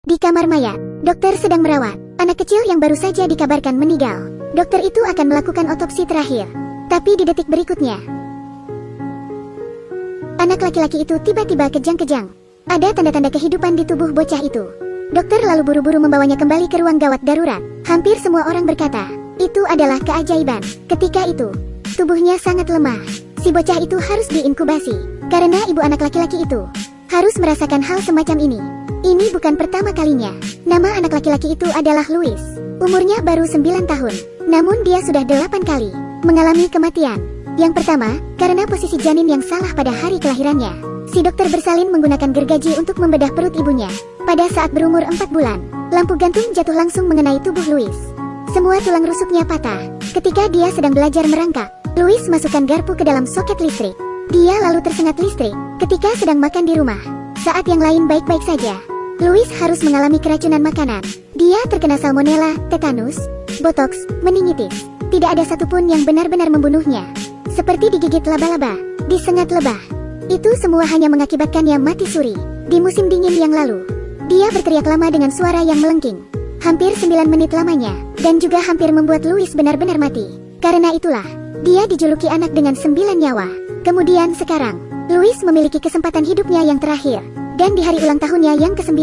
Di kamar mayat, dokter sedang merawat anak kecil yang baru saja dikabarkan meninggal. Dokter itu akan melakukan otopsi terakhir. Tapi di detik berikutnya, anak laki-laki itu tiba-tiba kejang-kejang. Ada tanda-tanda kehidupan di tubuh bocah itu. Dokter lalu buru-buru membawanya kembali ke ruang gawat darurat. Hampir semua orang berkata, itu adalah keajaiban. Ketika itu, tubuhnya sangat lemah. Si bocah itu harus diinkubasi, karena ibu anak laki-laki itu harus merasakan hal semacam ini. Ini bukan pertama kalinya. Nama anak laki-laki itu adalah Louis. Umurnya baru 9 tahun. Namun dia sudah 8 kali mengalami kematian. Yang pertama, karena posisi janin yang salah pada hari kelahirannya. Si dokter bersalin menggunakan gergaji untuk membedah perut ibunya. Pada saat berumur 4 bulan, lampu gantung jatuh langsung mengenai tubuh Louis. Semua tulang rusuknya patah. Ketika dia sedang belajar merangkak, Louis masukkan garpu ke dalam soket listrik. Dia lalu tersengat listrik ketika sedang makan di rumah. Saat yang lain baik-baik saja, Louis harus mengalami keracunan makanan. Dia terkena salmonella, tetanus, botox, meningitis. Tidak ada satupun yang benar-benar membunuhnya. Seperti digigit laba-laba, disengat lebah. Itu semua hanya mengakibatkannya mati suri. Di musim dingin yang lalu, dia berteriak lama dengan suara yang melengking. Hampir 9 menit lamanya, dan juga hampir membuat Louis benar-benar mati. Karena itulah, dia dijuluki anak dengan 9 nyawa. Kemudian sekarang, Louis memiliki kesempatan hidupnya yang terakhir. Dan di hari ulang tahunnya yang ke-9,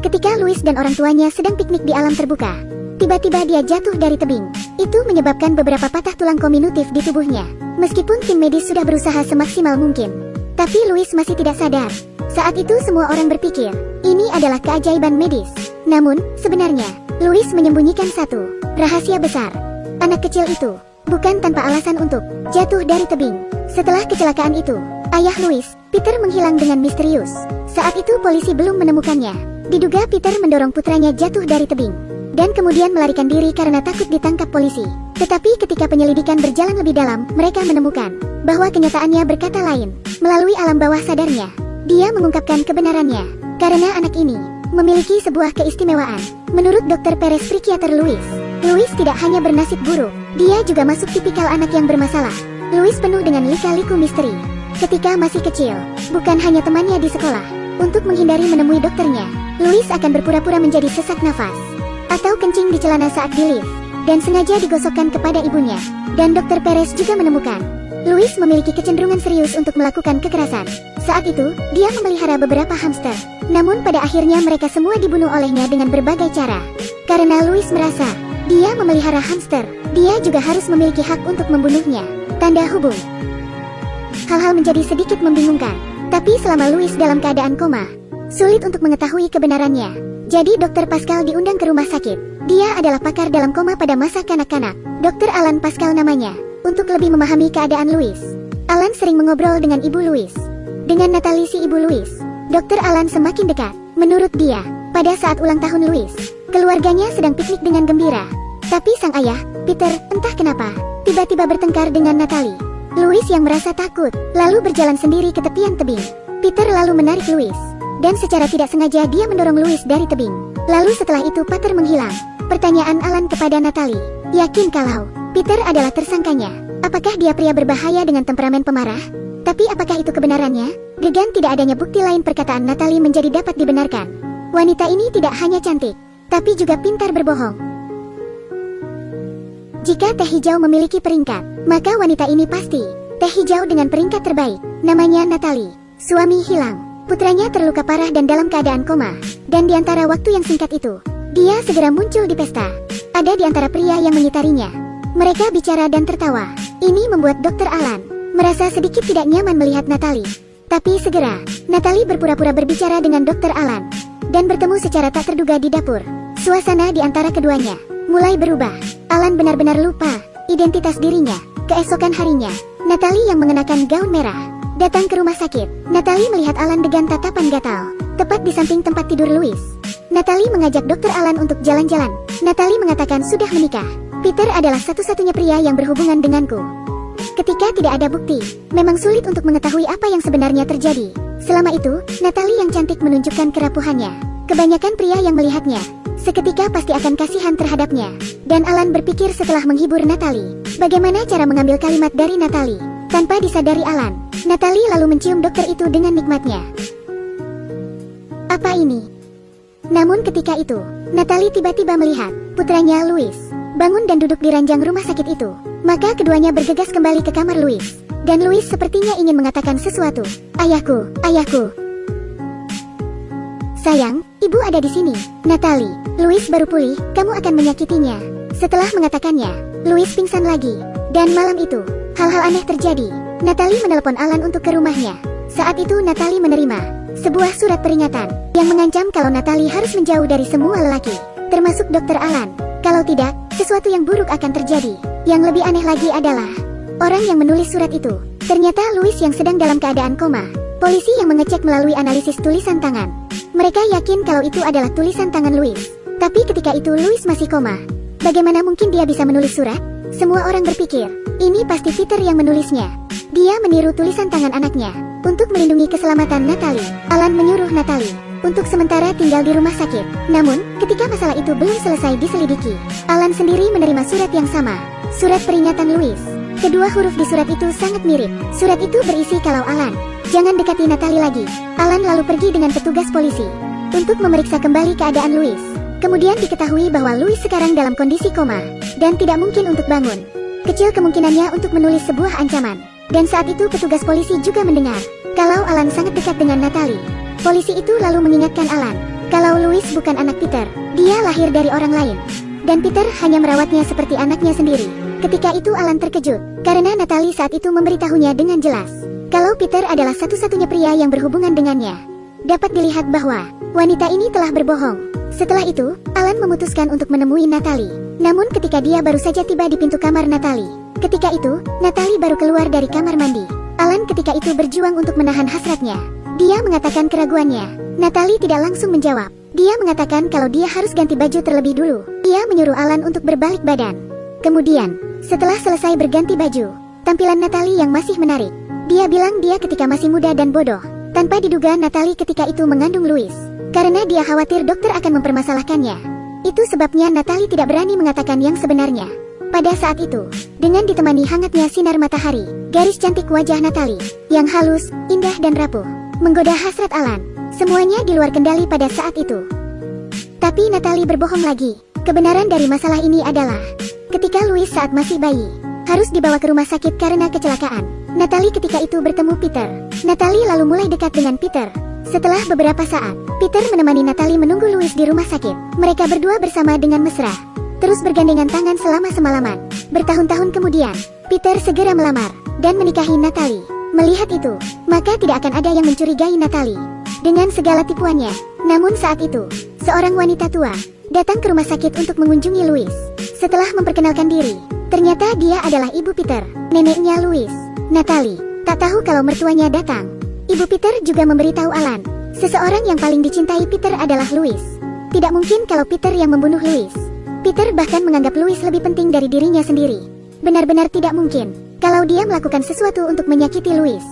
ketika Louis dan orang tuanya sedang piknik di alam terbuka, tiba-tiba dia jatuh dari tebing. Itu menyebabkan beberapa patah tulang kominutif di tubuhnya. Meskipun tim medis sudah berusaha semaksimal mungkin, tapi Louis masih tidak sadar. Saat itu semua orang berpikir, ini adalah keajaiban medis. Namun, sebenarnya, Louis menyembunyikan satu rahasia besar. Anak kecil itu bukan tanpa alasan untuk jatuh dari tebing. Setelah kecelakaan itu, ayah Louis, Peter, menghilang dengan misterius. Saat itu polisi belum menemukannya. Diduga Peter mendorong putranya jatuh dari tebing dan kemudian melarikan diri karena takut ditangkap polisi. Tetapi ketika penyelidikan berjalan lebih dalam, mereka menemukan bahwa kenyataannya berkata lain. Melalui alam bawah sadarnya, dia mengungkapkan kebenarannya. Karena anak ini memiliki sebuah keistimewaan. Menurut Dr. Perez, psikiater Louis tidak hanya bernasib buruk, dia juga masuk tipikal anak yang bermasalah. Louis penuh dengan lika-liku misteri. Ketika masih kecil, bukan hanya temannya di sekolah. Untuk menghindari menemui dokternya, Louis akan berpura-pura menjadi sesak nafas atau kencing di celana saat di lift, dan sengaja digosokkan kepada ibunya. Dan Dr. Perez juga menemukan Louis memiliki kecenderungan serius untuk melakukan kekerasan. Saat itu, dia memelihara beberapa hamster. Namun pada akhirnya mereka semua dibunuh olehnya dengan berbagai cara. Karena Louis merasa, dia memelihara hamster, dia juga harus memiliki hak untuk membunuhnya. Tanda hubung. Hal-hal menjadi sedikit membingungkan. Tapi selama Louis dalam keadaan koma, sulit untuk mengetahui kebenarannya. Jadi Dr. Pascal diundang ke rumah sakit. Dia adalah pakar dalam koma pada masa kanak-kanak. Dr. Alan Pascal namanya. Untuk lebih memahami keadaan Louis, Alan sering mengobrol dengan ibu Louis. Dengan Natalie, si ibu Louis, Dr. Alan semakin dekat. Menurut dia, pada saat ulang tahun Louis, keluarganya sedang piknik dengan gembira. Tapi sang ayah, Peter, entah kenapa, tiba-tiba bertengkar dengan Natalie. Louis yang merasa takut, lalu berjalan sendiri ke tepian tebing. Peter lalu menarik Louis, dan secara tidak sengaja dia mendorong Louis dari tebing. Lalu setelah itu Peter menghilang. Pertanyaan Alan kepada Natalie, yakin kalau Peter adalah tersangkanya? Apakah dia pria berbahaya dengan temperamen pemarah? Tapi apakah itu kebenarannya? Dengan tidak adanya bukti lain, perkataan Natalie menjadi dapat dibenarkan. Wanita ini tidak hanya cantik, tapi juga pintar berbohong. Jika teh hijau memiliki peringkat, maka wanita ini pasti teh hijau dengan peringkat terbaik. Namanya Natalie. Suami hilang, putranya terluka parah dan dalam keadaan koma. Dan di antara waktu yang singkat itu, dia segera muncul di pesta. Ada di antara pria yang mengitarinya. Mereka bicara dan tertawa. Ini membuat Dr. Alan merasa sedikit tidak nyaman melihat Natalie. Tapi segera, Natalie berpura-pura berbicara dengan Dr. Alan dan bertemu secara tak terduga di dapur. Suasana di antara keduanya mulai berubah. Alan benar-benar lupa identitas dirinya. Keesokan harinya, Natalie yang mengenakan gaun merah datang ke rumah sakit. Natalie melihat Alan dengan tatapan gatal, tepat di samping tempat tidur Louis. Natalie mengajak Dr. Alan untuk jalan-jalan. Natalie mengatakan sudah menikah. Peter adalah satu-satunya pria yang berhubungan denganku. Ketika tidak ada bukti, memang sulit untuk mengetahui apa yang sebenarnya terjadi. Selama itu, Natalie yang cantik menunjukkan kerapuhannya. Kebanyakan pria yang melihatnya seketika pasti akan kasihan terhadapnya. Dan Alan berpikir setelah menghibur Natalie, bagaimana cara mengambil kalimat dari Natalie. Tanpa disadari Alan, Natalie lalu mencium dokter itu dengan nikmatnya. Apa ini? Namun ketika itu, Natalie tiba-tiba melihat putranya Louis bangun dan duduk di ranjang rumah sakit itu. Maka keduanya bergegas kembali ke kamar Louis. Dan Louis sepertinya ingin mengatakan sesuatu. Ayahku, ayahku. Sayang, ibu ada di sini. Natalie, Louis baru pulih, kamu akan menyakitinya. Setelah mengatakannya, Louis pingsan lagi. Dan malam itu, hal-hal aneh terjadi. Natalie menelepon Alan untuk ke rumahnya. Saat itu Natalie menerima sebuah surat peringatan yang mengancam kalau Natalie harus menjauh dari semua lelaki, termasuk Dr. Alan. Kalau tidak, sesuatu yang buruk akan terjadi. Yang lebih aneh lagi adalah orang yang menulis surat itu ternyata Louis yang sedang dalam keadaan koma. Polisi yang mengecek melalui analisis tulisan tangan. Mereka yakin kalau itu adalah tulisan tangan Louis. Tapi ketika itu Louis masih koma. Bagaimana mungkin dia bisa menulis surat? Semua orang berpikir, ini pasti Peter yang menulisnya. Dia meniru tulisan tangan anaknya untuk melindungi keselamatan Natalie. Alan menyuruh Natalie untuk sementara tinggal di rumah sakit. Namun, ketika masalah itu belum selesai diselidiki, Alan sendiri menerima surat yang sama. Surat peringatan Louis. Kedua huruf di surat itu sangat mirip. Surat itu berisi kalau Alan jangan dekati Natalie lagi. Alan lalu pergi dengan petugas polisi untuk memeriksa kembali keadaan Louis. Kemudian diketahui bahwa Louis sekarang dalam kondisi koma dan tidak mungkin untuk bangun. Kecil kemungkinannya untuk menulis sebuah ancaman. Dan saat itu petugas polisi juga mendengar kalau Alan sangat dekat dengan Natalie. Polisi itu lalu mengingatkan Alan kalau Louis bukan anak Peter. Dia lahir dari orang lain. Dan Peter hanya merawatnya seperti anaknya sendiri. Ketika itu Alan terkejut karena Natalie saat itu memberitahunya dengan jelas kalau Peter adalah satu-satunya pria yang berhubungan dengannya. Dapat dilihat bahwa wanita ini telah berbohong. Setelah itu, Alan memutuskan untuk menemui Natalie. Namun ketika dia baru saja tiba di pintu kamar Natalie, ketika itu, Natalie baru keluar dari kamar mandi. Alan ketika itu berjuang untuk menahan hasratnya. Dia mengatakan keraguannya. Natalie tidak langsung menjawab. Dia mengatakan kalau dia harus ganti baju terlebih dulu. Ia menyuruh Alan untuk berbalik badan. Kemudian, setelah selesai berganti baju, tampilan Natalie yang masih menarik. Dia bilang dia ketika masih muda dan bodoh. Tanpa diduga Natalie ketika itu mengandung Louis. Karena dia khawatir dokter akan mempermasalahkannya. Itu sebabnya Natalie tidak berani mengatakan yang sebenarnya. Pada saat itu, dengan ditemani hangatnya sinar matahari, garis cantik wajah Natalie, yang halus, indah dan rapuh, menggoda hasrat Alan. Semuanya di luar kendali pada saat itu. Tapi Natalie berbohong lagi. Kebenaran dari masalah ini adalah, ketika Louis saat masih bayi, harus dibawa ke rumah sakit karena kecelakaan. Natalie ketika itu bertemu Peter. Natalie lalu mulai dekat dengan Peter. Setelah beberapa saat, Peter menemani Natalie menunggu Louis di rumah sakit. Mereka berdua bersama dengan mesra, terus bergandengan tangan selama semalaman. Bertahun-tahun kemudian, Peter segera melamar dan menikahi Natalie. Melihat itu, maka tidak akan ada yang mencurigai Natalie dengan segala tipuannya. Namun saat itu, seorang wanita tua datang ke rumah sakit untuk mengunjungi Louis. Setelah memperkenalkan diri, ternyata dia adalah ibu Peter, neneknya Louis. Natalie tak tahu kalau mertuanya datang. Ibu Peter juga memberitahu Alan, seseorang yang paling dicintai Peter adalah Louis. Tidak mungkin kalau Peter yang membunuh Louis. Peter bahkan menganggap Louis lebih penting dari dirinya sendiri. Benar-benar tidak mungkin kalau dia melakukan sesuatu untuk menyakiti Louis.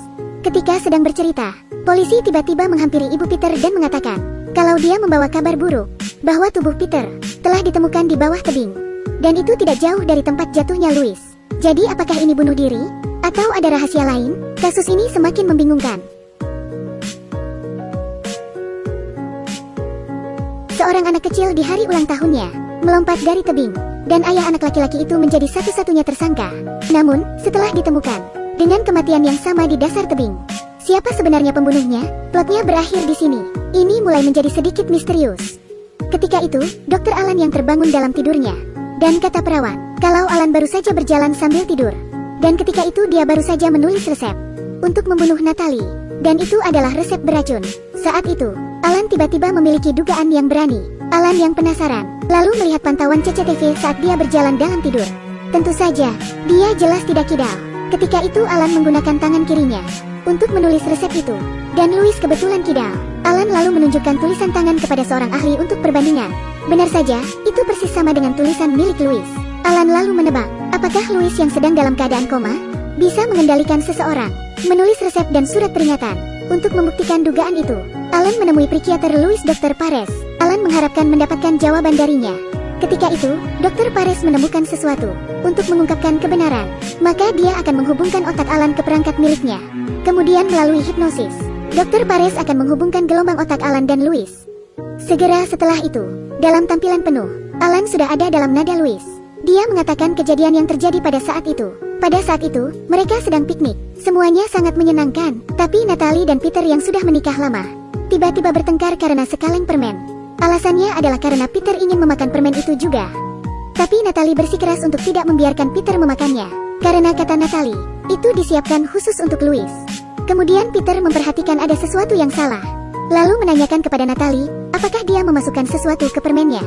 Ketika sedang bercerita, polisi tiba-tiba menghampiri ibu Peter dan mengatakan kalau dia membawa kabar buruk bahwa tubuh Peter telah ditemukan di bawah tebing. Dan itu tidak jauh dari tempat jatuhnya Louis. Jadi apakah ini bunuh diri? Atau ada rahasia lain? Kasus ini semakin membingungkan. Seorang anak kecil di hari ulang tahunnya melompat dari tebing, dan ayah anak laki-laki itu menjadi satu-satunya tersangka. Namun, setelah ditemukan dengan kematian yang sama di dasar tebing, siapa sebenarnya pembunuhnya? Plotnya berakhir di sini. Ini mulai menjadi sedikit misterius. Ketika itu, Dr. Alan yang terbangun dalam tidurnya, dan kata perawat, kalau Alan baru saja berjalan sambil tidur. Dan ketika itu dia baru saja menulis resep untuk membunuh Natalie. Dan itu adalah resep beracun. Saat itu, Alan tiba-tiba memiliki dugaan yang berani. Alan yang penasaran, lalu melihat pantauan CCTV saat dia berjalan dalam tidur. Tentu saja, dia jelas tidak kidal. Ketika itu Alan menggunakan tangan kirinya untuk menulis resep itu. Dan Louis kebetulan kidal. Alan lalu menunjukkan tulisan tangan kepada seorang ahli untuk perbandingan. Benar saja, itu persis sama dengan tulisan milik Louis. Alan lalu menebak, apakah Louis yang sedang dalam keadaan koma bisa mengendalikan seseorang, menulis resep dan surat peringatan. Untuk membuktikan dugaan itu, Alan menemui psikiater Louis Dr. Pares. Alan mengharapkan mendapatkan jawaban darinya. Ketika itu, Dr. Pares menemukan sesuatu untuk mengungkapkan kebenaran. Maka dia akan menghubungkan otak Alan ke perangkat miliknya. Kemudian melalui hipnosis, Dr. Pares akan menghubungkan gelombang otak Alan dan Louis Segera setelah itu, dalam tampilan penuh, Alan sudah ada dalam nada Louis. Dia mengatakan kejadian yang terjadi pada saat itu. Pada saat itu, mereka sedang piknik. Semuanya sangat menyenangkan, tapi Natalie dan Peter yang sudah menikah lama tiba-tiba bertengkar karena sekaleng permen. Alasannya adalah karena Peter ingin memakan permen itu juga. Tapi Natalie bersikeras untuk tidak membiarkan Peter memakannya. Karena kata Natalie, itu disiapkan khusus untuk Louis. Kemudian Peter memperhatikan ada sesuatu yang salah. Lalu menanyakan kepada Natalie, apakah dia memasukkan sesuatu ke permennya.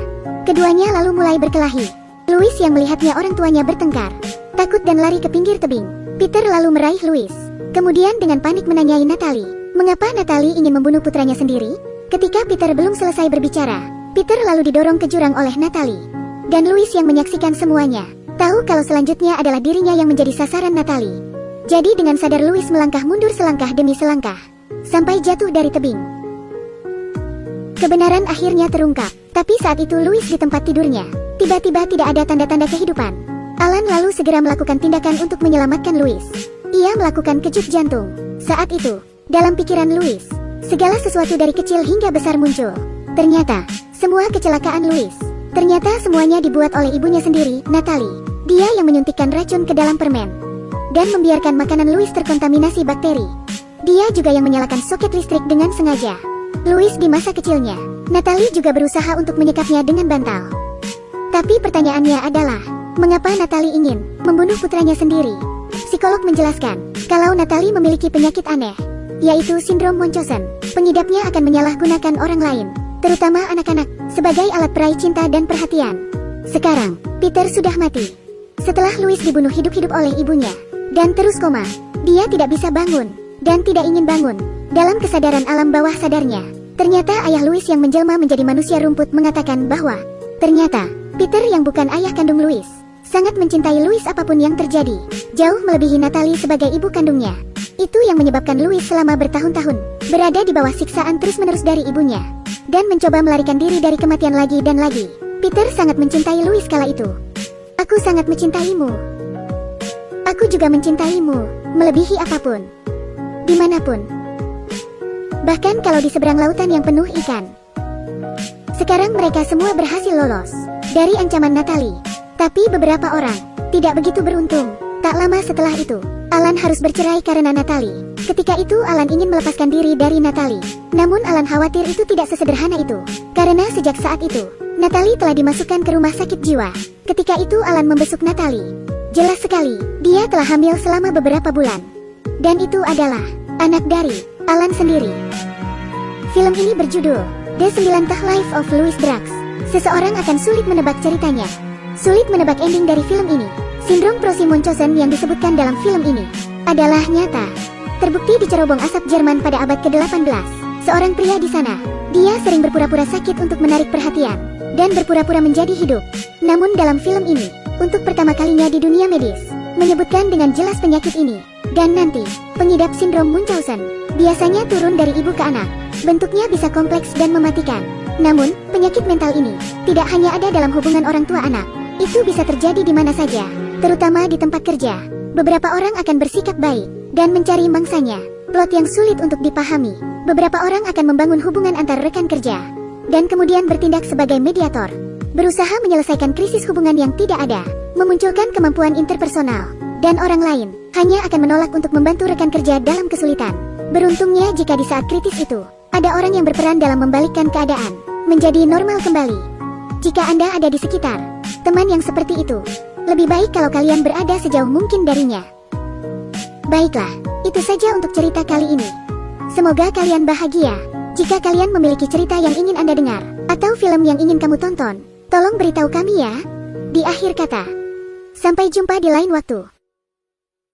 Keduanya lalu mulai berkelahi. Louis yang melihatnya orang tuanya bertengkar, takut dan lari ke pinggir tebing. Peter lalu meraih Louis. Kemudian dengan panik menanyai Natalie, mengapa Natalie ingin membunuh putranya sendiri? Ketika Peter belum selesai berbicara, Peter lalu didorong ke jurang oleh Natalie. Dan Louis yang menyaksikan semuanya, tahu kalau selanjutnya adalah dirinya yang menjadi sasaran Natalie. Jadi dengan sadar Louis melangkah mundur selangkah demi selangkah, sampai jatuh dari tebing. Kebenaran akhirnya terungkap, tapi saat itu Louis di tempat tidurnya, tiba-tiba tidak ada tanda-tanda kehidupan. Alan lalu segera melakukan tindakan untuk menyelamatkan Louis. Ia melakukan kejut jantung. Saat itu, dalam pikiran Louis, segala sesuatu dari kecil hingga besar muncul. Ternyata, semua kecelakaan Louis, ternyata semuanya dibuat oleh ibunya sendiri, Natalie. Dia yang menyuntikkan racun ke dalam permen, dan membiarkan makanan Louis terkontaminasi bakteri. Dia juga yang menyalakan soket listrik dengan sengaja. Louis di masa kecilnya, Natalie juga berusaha untuk menyekapnya dengan bantal. Tapi pertanyaannya adalah, mengapa Natalie ingin membunuh putranya sendiri? Psikolog menjelaskan, kalau Natalie memiliki penyakit aneh, yaitu sindrom Munchausen. Pengidapnya akan menyalahgunakan orang lain, terutama anak-anak, sebagai alat peraih cinta dan perhatian. Sekarang, Peter sudah mati. Setelah Louis dibunuh hidup-hidup oleh ibunya, dan terus koma, dia tidak bisa bangun, dan tidak ingin bangun. Dalam kesadaran alam bawah sadarnya, ternyata ayah Louis yang menjelma menjadi manusia rumput mengatakan bahwa ternyata Peter yang bukan ayah kandung Louis sangat mencintai Louis apapun yang terjadi, jauh melebihi Natalie sebagai ibu kandungnya. Itu yang menyebabkan Louis selama bertahun-tahun berada di bawah siksaan terus-menerus dari ibunya, dan mencoba melarikan diri dari kematian lagi dan lagi. Peter sangat mencintai Louis kala itu. Aku sangat mencintaimu. Aku juga mencintaimu, melebihi apapun, dimanapun. Bahkan kalau di seberang lautan yang penuh ikan. Sekarang mereka semua berhasil lolos dari ancaman Natalie. Tapi beberapa orang tidak begitu beruntung. Tak lama setelah itu, Alan harus bercerai karena Natalie. Ketika itu Alan ingin melepaskan diri dari Natalie. Namun Alan khawatir itu tidak sesederhana itu. Karena sejak saat itu, Natalie telah dimasukkan ke rumah sakit jiwa. Ketika itu Alan membesuk Natalie. Jelas sekali, dia telah hamil selama beberapa bulan. Dan itu adalah anak dari Alan sendiri. Film ini berjudul The 9th Life of Louis Drax. Seseorang akan sulit menebak ceritanya, sulit menebak ending dari film ini. Sindrom Munchausen yang disebutkan dalam film ini adalah nyata. Terbukti di cerobong asap Jerman pada abad ke-18. Seorang pria di sana, dia sering berpura-pura sakit untuk menarik perhatian, dan berpura-pura menjadi hidup. Namun dalam film ini, untuk pertama kalinya di dunia medis, menyebutkan dengan jelas penyakit ini. Dan nanti, pengidap sindrom Munchausen biasanya turun dari ibu ke anak. Bentuknya bisa kompleks dan mematikan. Namun, penyakit mental ini tidak hanya ada dalam hubungan orang tua anak. Itu bisa terjadi di mana saja, terutama di tempat kerja. Beberapa orang akan bersikap baik dan mencari mangsanya. Plot yang sulit untuk dipahami. Beberapa orang akan membangun hubungan antar rekan kerja dan kemudian bertindak sebagai mediator, berusaha menyelesaikan krisis hubungan yang tidak ada, memunculkan kemampuan interpersonal, dan orang lain hanya akan menolak untuk membantu rekan kerja dalam kesulitan. Beruntungnya jika di saat kritis itu, ada orang yang berperan dalam membalikkan keadaan menjadi normal kembali. Jika Anda ada di sekitar teman yang seperti itu, lebih baik kalau kalian berada sejauh mungkin darinya. Baiklah, itu saja untuk cerita kali ini. Semoga kalian bahagia. Jika kalian memiliki cerita yang ingin Anda dengar, atau film yang ingin kamu tonton, tolong beritahu kami ya. Di akhir kata, sampai jumpa di lain waktu.